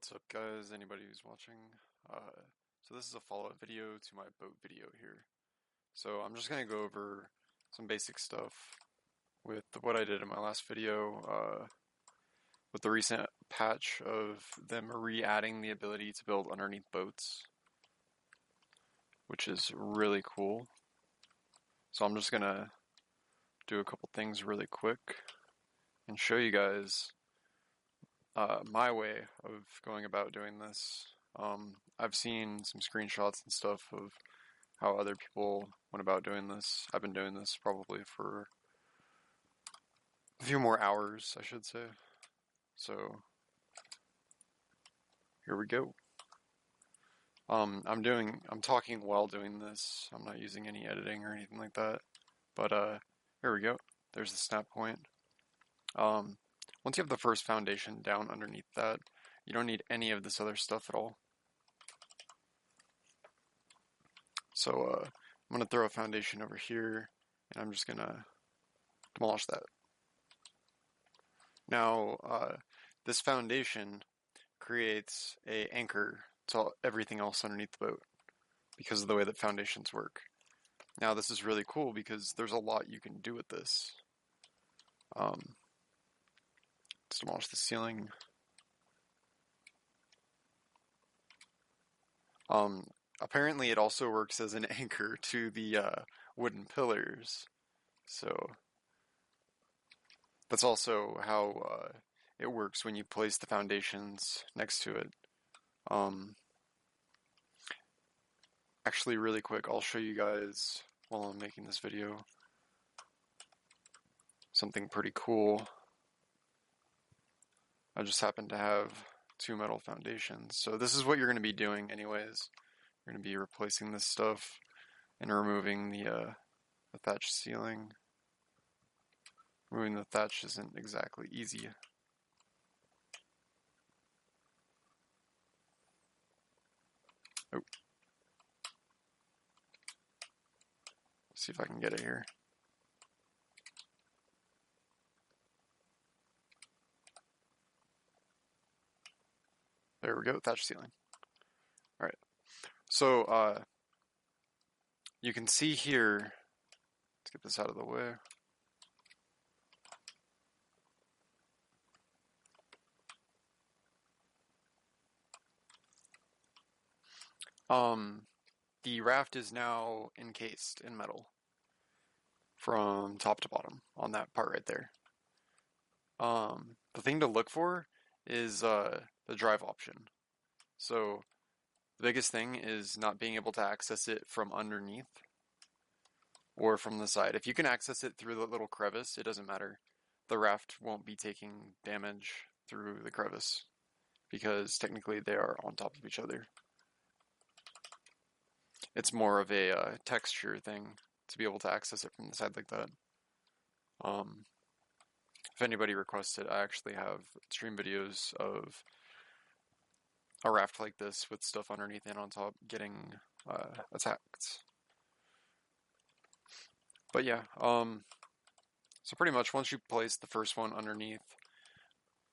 What's up, guys? Anybody who's watching? So this is a follow-up video to my boat video here. So I'm just gonna go over some basic stuff with what I did in my last video, with the recent patch of them re-adding the ability to build underneath boats, which is really cool. So I'm just gonna do a couple things really quick and show you guys my way of going about doing this. I've seen some screenshots and stuff of how other people went about doing this. I've been doing this probably for a few more hours, I should say. So here we go. I'm talking while doing this. I'm not using any editing or anything like that. But here we go. There's the snap point. Once you have the first foundation down underneath that, you don't need any of this other stuff at all. So I'm going to throw a foundation over here, and I'm just going to demolish that. Now, this foundation creates an anchor to everything else underneath the boat because of the way that foundations work. Now, this is really cool because there's a lot you can do with this. Let's demolish the ceiling. Apparently it also works as an anchor to the wooden pillars. So that's also how it works when you place the foundations next to it. Actually, really quick, I'll show you guys while I'm making this video something pretty cool. I just happen to have two metal foundations. So this is what you're going to be doing anyways. You're going to be replacing this stuff and removing the thatch ceiling. Removing the thatch isn't exactly easy. Oh. See if I can get it here. There we go, thatch ceiling. Alright. So, you can see here, let's get this out of the way. The raft is now encased in metal from top to bottom on that part right there. The thing to look for is the drive option. So the biggest thing is not being able to access it from underneath or from the side. If you can access it through the little crevice, it doesn't matter. The raft won't be taking damage through the crevice because technically they are on top of each other. It's more of a texture thing to be able to access it from the side like that. If anybody requests it, I actually have stream videos of a raft like this with stuff underneath and on top getting attacked. But yeah, so pretty much once you place the first one underneath,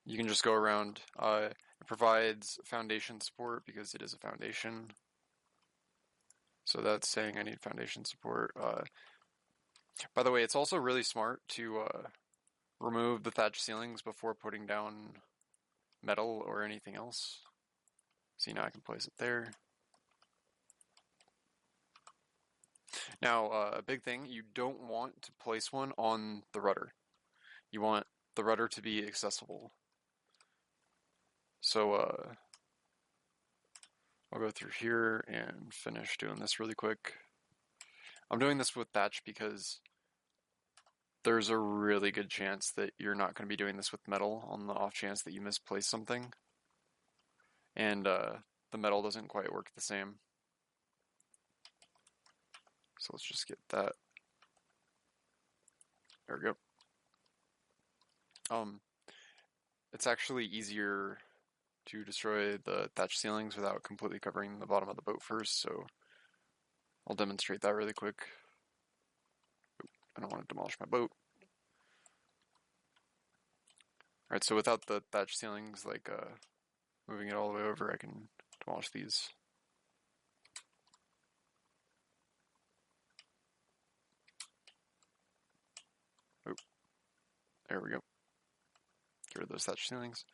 you can just go around. It provides foundation support because it is a foundation. So that's saying I need foundation support. By the way, it's also really smart to remove the thatch ceilings before putting down metal or anything else. See, now I can place it there. Now, a big thing, you don't want to place one on the rudder. You want the rudder to be accessible. So, I'll go through here and finish doing this really quick. I'm doing this with thatch because there's a really good chance that you're not going to be doing this with metal on the off chance that you misplace something. And the metal doesn't quite work the same. So let's just get that. There we go. It's actually easier to destroy the thatch ceilings without completely covering the bottom of the boat first, so I'll demonstrate that really quick. I don't want to demolish my boat. Alright, so without the thatch ceilings, like moving it all the way over, I can demolish these. Oh, there we go. Get rid of those thatch ceilings.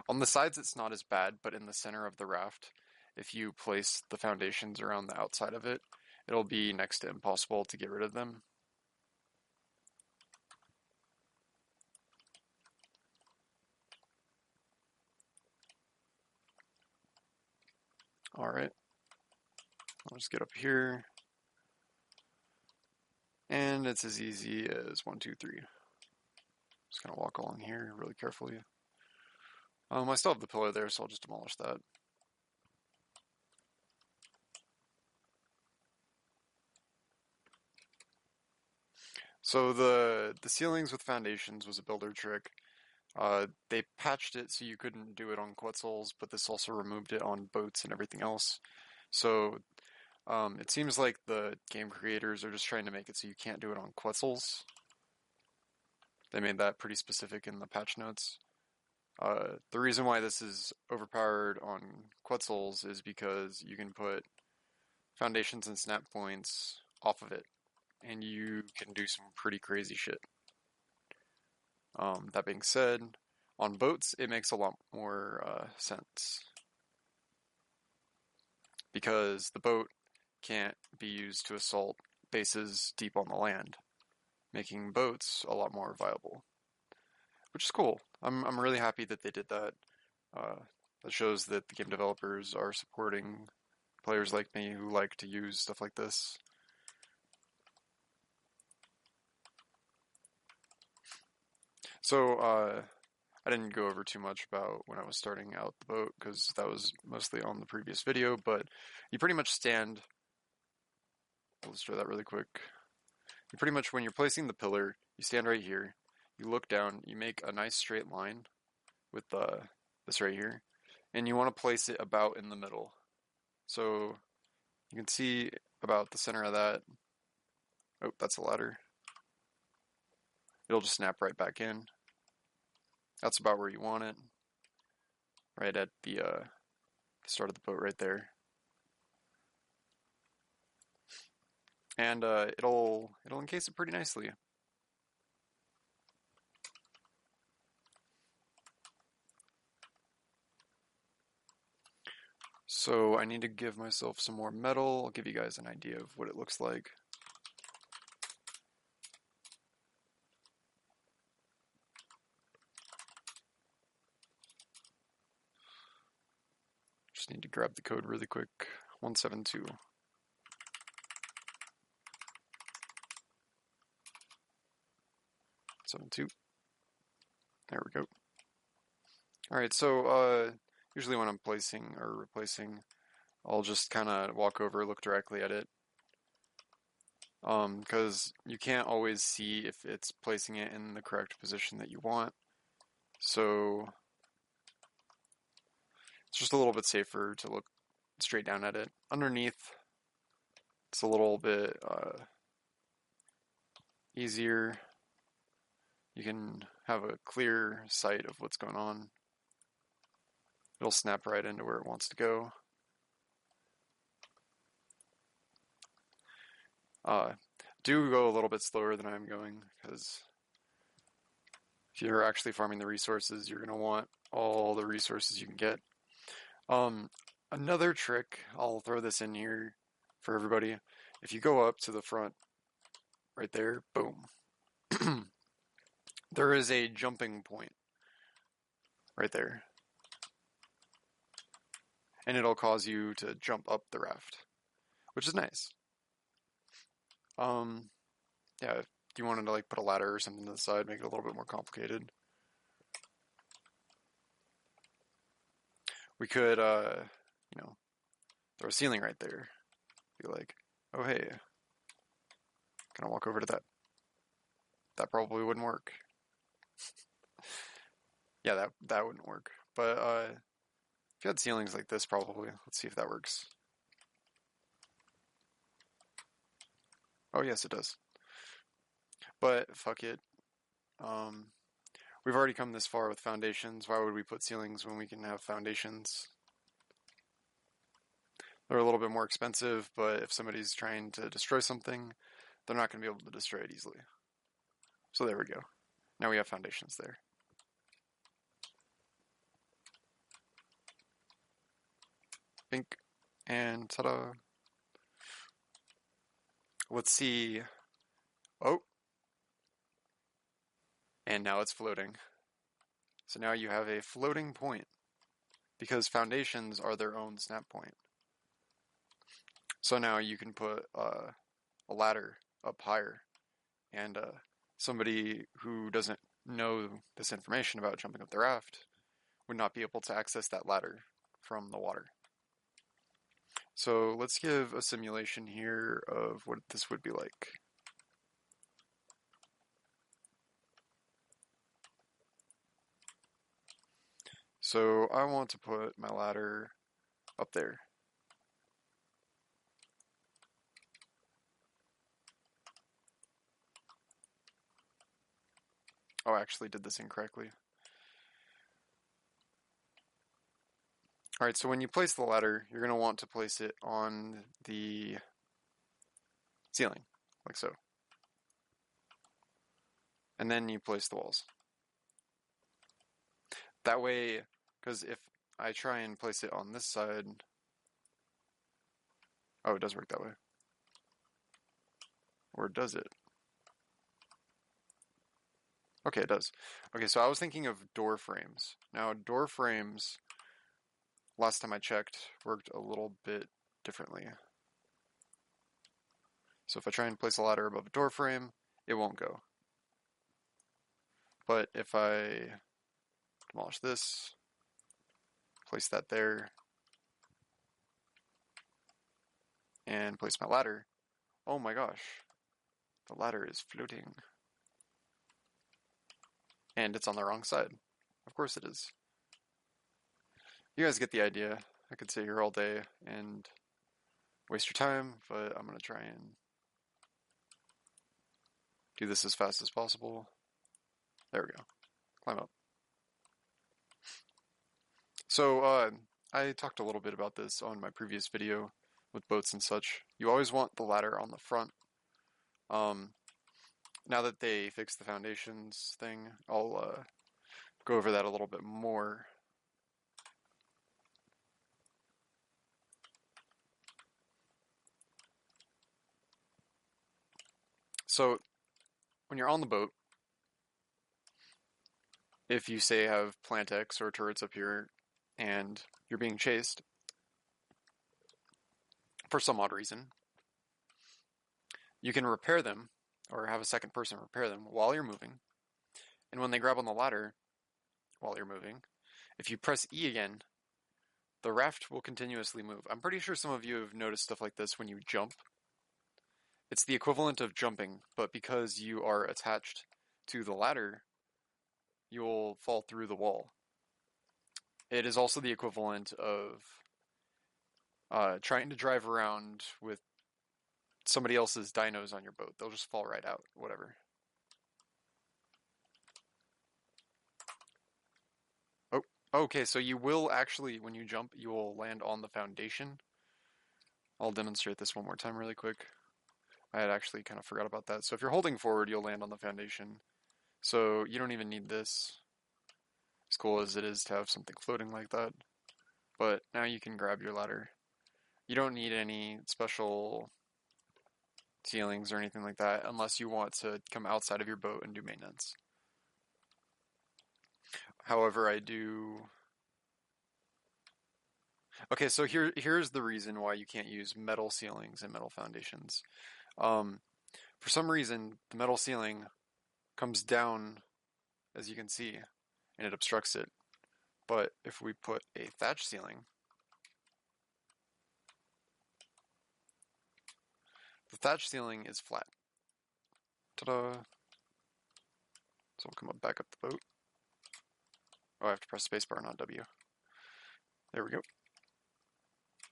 On the sides, it's not as bad, but in the center of the raft, if you place the foundations around the outside of it, it'll be next to impossible to get rid of them. Alright, I'll just get up here. And it's as easy as 1, 2, 3. Just gonna walk along here really carefully. I still have the pillar there, so I'll just demolish that. So the ceilings with foundations was a builder trick. They patched it so you couldn't do it on Quetzals, but this also removed it on boats and everything else. So it seems like the game creators are just trying to make it so you can't do it on Quetzals. They made that pretty specific in the patch notes. The reason why this is overpowered on Quetzals is because you can put foundations and snap points off of it, and you can do some pretty crazy shit. That being said, on boats it makes a lot more sense, because the boat can't be used to assault bases deep on the land, making boats a lot more viable, which is cool. I'm really happy that they did that. That shows that the game developers are supporting players like me who like to use stuff like this. So I didn't go over too much about when I was starting out the boat, because that was mostly on the previous video, but you pretty much stand, let's try that really quick. You pretty much, when you're placing the pillar, you stand right here, you look down, you make a nice straight line with this right here, and you want to place it about in the middle. So you can see about the center of that. Oh, that's a ladder. It'll just snap right back in. That's about where you want it. Right at the start of the boat right there. And it'll encase it pretty nicely. So I need to give myself some more metal. I'll give you guys an idea of what it looks like. Just need to grab the code really quick. 172. There we go. Alright, so usually when I'm placing or replacing, I'll just kind of walk over, look directly at it. Because you can't always see if it's placing it in the correct position that you want. So it's just a little bit safer to look straight down at it. Underneath, it's a little bit easier. You can have a clear sight of what's going on. It'll snap right into where it wants to go. Do go a little bit slower than I'm going, because if you're actually farming the resources, you're going to want all the resources you can get. Another trick, I'll throw this in here for everybody. If you go up to the front, right there, boom. There is a jumping point right there. And it'll cause you to jump up the raft, which is nice. Yeah, if you wanted to like put a ladder or something to the side, make it a little bit more complicated. We could, you know, throw a ceiling right there. Be like, oh hey, can I walk over to that? That probably wouldn't work. Yeah, that wouldn't work. But if you had ceilings like this, probably. Let's see if that works. Oh yes, it does. But fuck it. we've already come this far with foundations. Why would we put ceilings when we can have foundations? They're a little bit more expensive, but if somebody's trying to destroy something, they're not going to be able to destroy it easily. So there we go. Now we have foundations there. Pink. And ta-da. Let's see. Oh. And now it's floating. So now you have a floating point, because foundations are their own snap point. So now you can put a ladder up higher, and somebody who doesn't know this information about jumping up the raft would not be able to access that ladder from the water. So let's give a simulation here of what this would be like. So I want to put my ladder up there. Oh, I actually did this incorrectly. Alright, so when you place the ladder, you're going to want to place it on the ceiling, like so. And then you place the walls. That way, because if I try and place it on this side... Oh, it does work that way. Or does it? Okay, it does. Okay, so I was thinking of door frames. Now, door frames, last time I checked, worked a little bit differently. So if I try and place a ladder above a door frame, it won't go. But if I demolish this, place that there, and place my ladder, oh my gosh, the ladder is floating. And it's on the wrong side. Of course it is. You guys get the idea. I could sit here all day and waste your time, but I'm going to try and do this as fast as possible. There we go. Climb up. So, I talked a little bit about this on my previous video with boats and such. You always want the ladder on the front. Now that they fixed the foundations thing, I'll go over that a little bit more. So, when you're on the boat, if you say have plant X or turrets up here and you're being chased for some odd reason, you can repair them or have a second person repair them while you're moving. And when they grab on the ladder while you're moving, if you press E again, the raft will continuously move. I'm pretty sure some of you have noticed stuff like this when you jump. It's the equivalent of jumping, but because you are attached to the ladder, you'll fall through the wall. It is also the equivalent of trying to drive around with somebody else's dinos on your boat. They'll just fall right out, whatever. Oh, okay, so you will actually, when you jump, you will land on the foundation. I'll demonstrate this one more time really quick. I had actually kind of forgot about that. So if you're holding forward, you'll land on the foundation. So you don't even need this, as cool as it is to have something floating like that. But now you can grab your ladder. You don't need any special ceilings or anything like that unless you want to come outside of your boat and do maintenance. However, I do... Okay, so here's the reason why you can't use metal ceilings and metal foundations. For some reason, the metal ceiling comes down, as you can see, and it obstructs it. But if we put a thatch ceiling, the thatch ceiling is flat. Ta-da! So we'll come up back up the boat. Oh, I have to press spacebar, not W. There we go.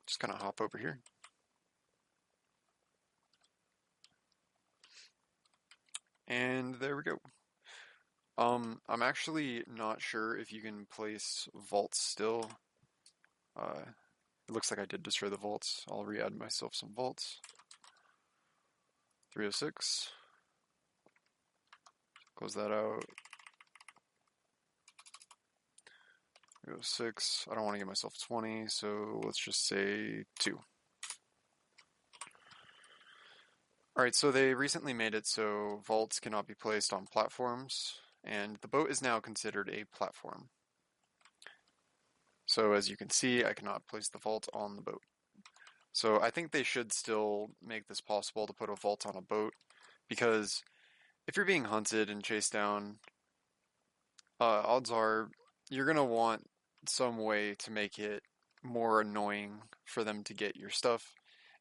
Just kind of hop over here. And there we go. I'm actually not sure if you can place vaults still. It looks like I did destroy the vaults. I'll re-add myself some vaults. 306. Close that out. 306. I don't want to give myself 20, so let's just say 2. Alright, so they recently made it so vaults cannot be placed on platforms, and the boat is now considered a platform. So as you can see, I cannot place the vault on the boat. So I think they should still make this possible to put a vault on a boat, because if you're being hunted and chased down, odds are you're going to want some way to make it more annoying for them to get your stuff.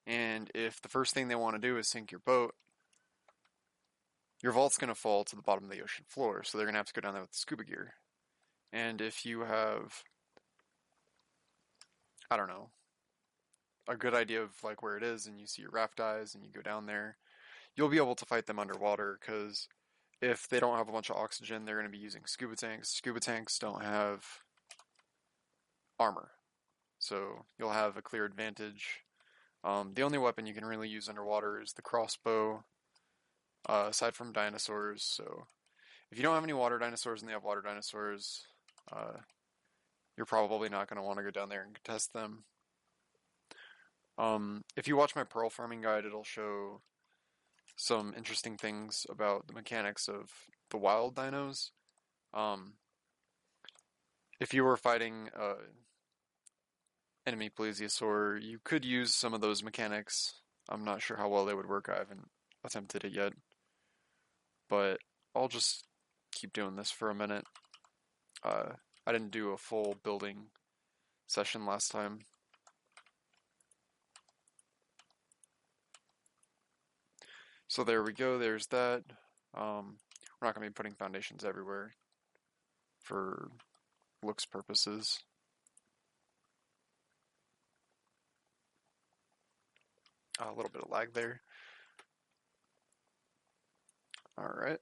And if the first thing they want to do is sink your boat, your vault's going to fall to the bottom of the ocean floor, so they're going to have to go down there with scuba gear. And if you have, I don't know, a good idea of like where it is and you see your raft dies and you go down there, you'll be able to fight them underwater, because if they don't have a bunch of oxygen, they're going to be using scuba tanks. Scuba tanks don't have armor, so you'll have a clear advantage. The only weapon you can really use underwater is the crossbow, aside from dinosaurs. So if you don't have any water dinosaurs and they have water dinosaurs, you're probably not going to want to go down there and test them. If you watch my pearl farming guide, it'll show some interesting things about the mechanics of the wild dinos. If you were fighting enemy plesiosaur, you could use some of those mechanics. I'm not sure how well they would work. I haven't attempted it yet, but I'll just keep doing this for a minute. I didn't do a full building session last time. So there we go, there's that. We're not going to be putting foundations everywhere for looks purposes. A little bit of lag there. Alright.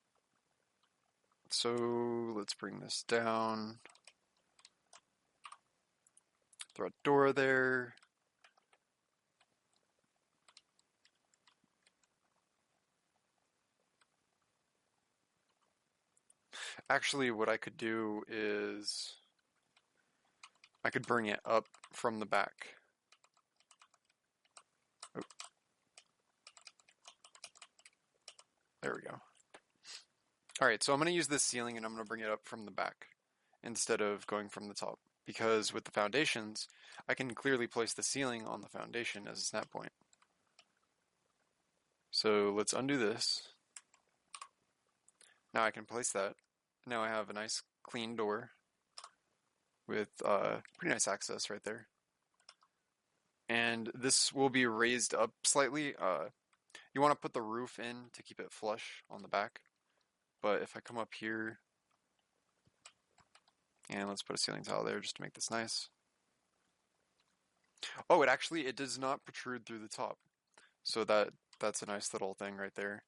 So let's bring this down. Throw a door there. Actually, what I could do is I could bring it up from the back. Oh. There we go. Alright, so I'm going to use this ceiling and I'm going to bring it up from the back instead of going from the top, because with the foundations, I can clearly place the ceiling on the foundation as a snap point. So let's undo this. Now I can place that. Now I have a nice clean door with pretty nice access right there. And this will be raised up slightly. You want to put the roof in to keep it flush on the back. But if I come up here, and let's put a ceiling tile there just to make this nice. Oh, it does not protrude through the top. So that's a nice little thing right there.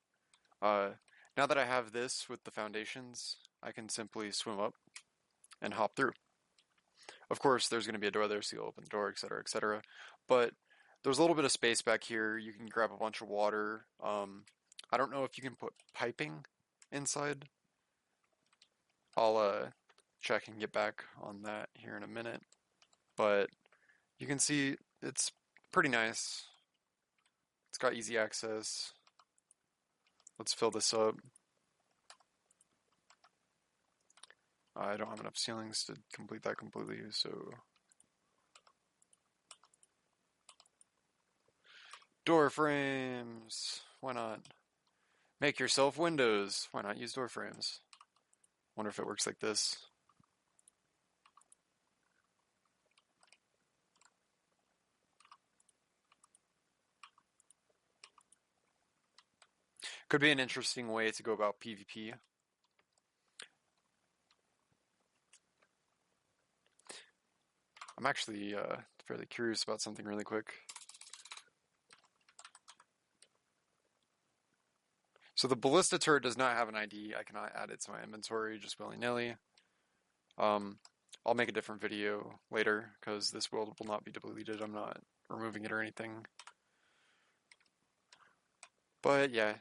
Now that I have this with the foundations, I can simply swim up and hop through. Of course, there's going to be a door there, so you'll open the door, etc., etc. But there's a little bit of space back here. You can grab a bunch of water. I don't know if you can put piping inside. I'll check and get back on that here in a minute. But you can see it's pretty nice. It's got easy access. Let's fill this up. I don't have enough ceilings to complete that completely, so... Door frames! Why not? Make yourself windows! Why not use door frames? Wonder if it works like this. Could be an interesting way to go about PvP. I'm actually fairly curious about something really quick. So the ballista turret does not have an ID. I cannot add it to my inventory just willy-nilly. I'll make a different video later because this build will not be deleted. I'm not removing it or anything. But yeah,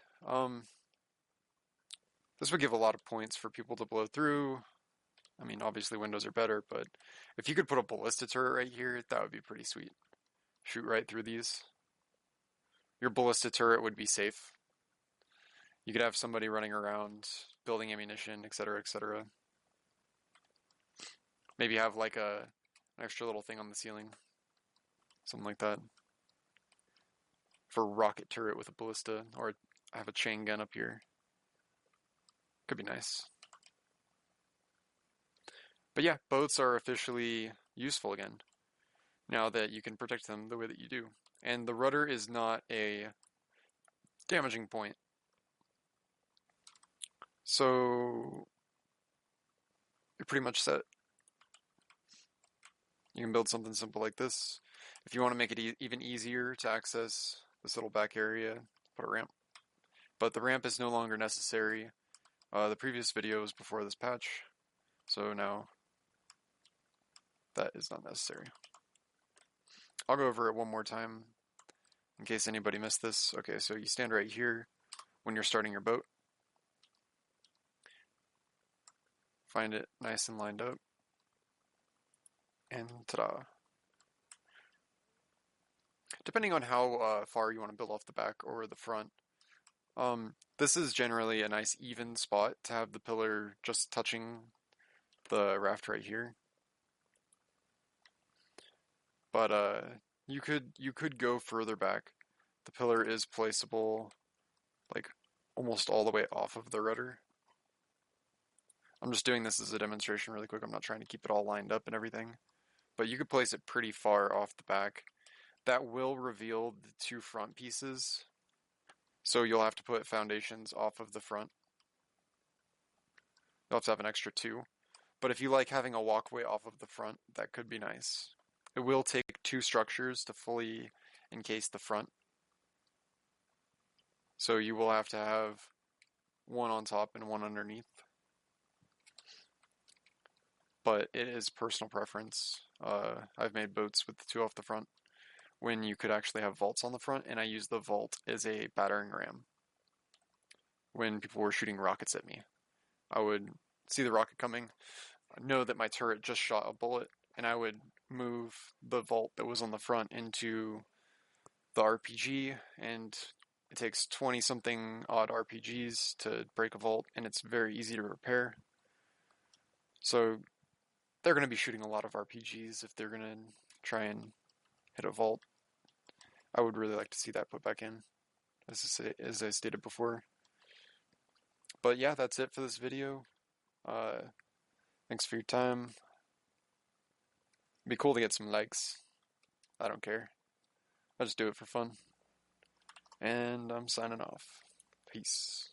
this would give a lot of points for people to blow through. I mean, obviously windows are better, but if you could put a ballista turret right here, that would be pretty sweet. Shoot right through these. Your ballista turret would be safe. You could have somebody running around, building ammunition, etc., etc. Maybe have like an extra little thing on the ceiling. Something like that. For a rocket turret with a ballista, or I have a chain gun up here. Could be nice. But yeah, boats are officially useful again, now that you can protect them the way that you do. And the rudder is not a damaging point. So you're pretty much set. You can build something simple like this. If you want to make it even easier to access this little back area, put a ramp. But the ramp is no longer necessary. The previous video was before this patch, so now that is not necessary. I'll go over it one more time in case anybody missed this. Okay, so you stand right here when you're starting your boat. Find it nice and lined up. And ta-da. Depending on how far you want to build off the back or the front, this is generally a nice even spot to have the pillar just touching the raft right here. But you could go further back. The pillar is placeable like almost all the way off of the rudder. I'm just doing this as a demonstration really quick. I'm not trying to keep it all lined up and everything. But you could place it pretty far off the back. That will reveal the two front pieces. So you'll have to put foundations off of the front. You'll have to have an extra two. But if you like having a walkway off of the front, that could be nice. It will take two structures to fully encase the front. So you will have to have one on top and one underneath. But it is personal preference. I've made boats with the two off the front when you could actually have vaults on the front, and I use the vault as a battering ram. When people were shooting rockets at me, I would see the rocket coming, know that my turret just shot a bullet, and I would move the vault that was on the front into the RPG, and it takes 20 something odd RPGs to break a vault, and it's very easy to repair. So they're going to be shooting a lot of RPGs if they're going to try and hit a vault. I would really like to see that put back in, as I stated before. But yeah, that's it for this video. Thanks for your time. It'd be cool to get some likes. I don't care. I just do it for fun. And I'm signing off. Peace.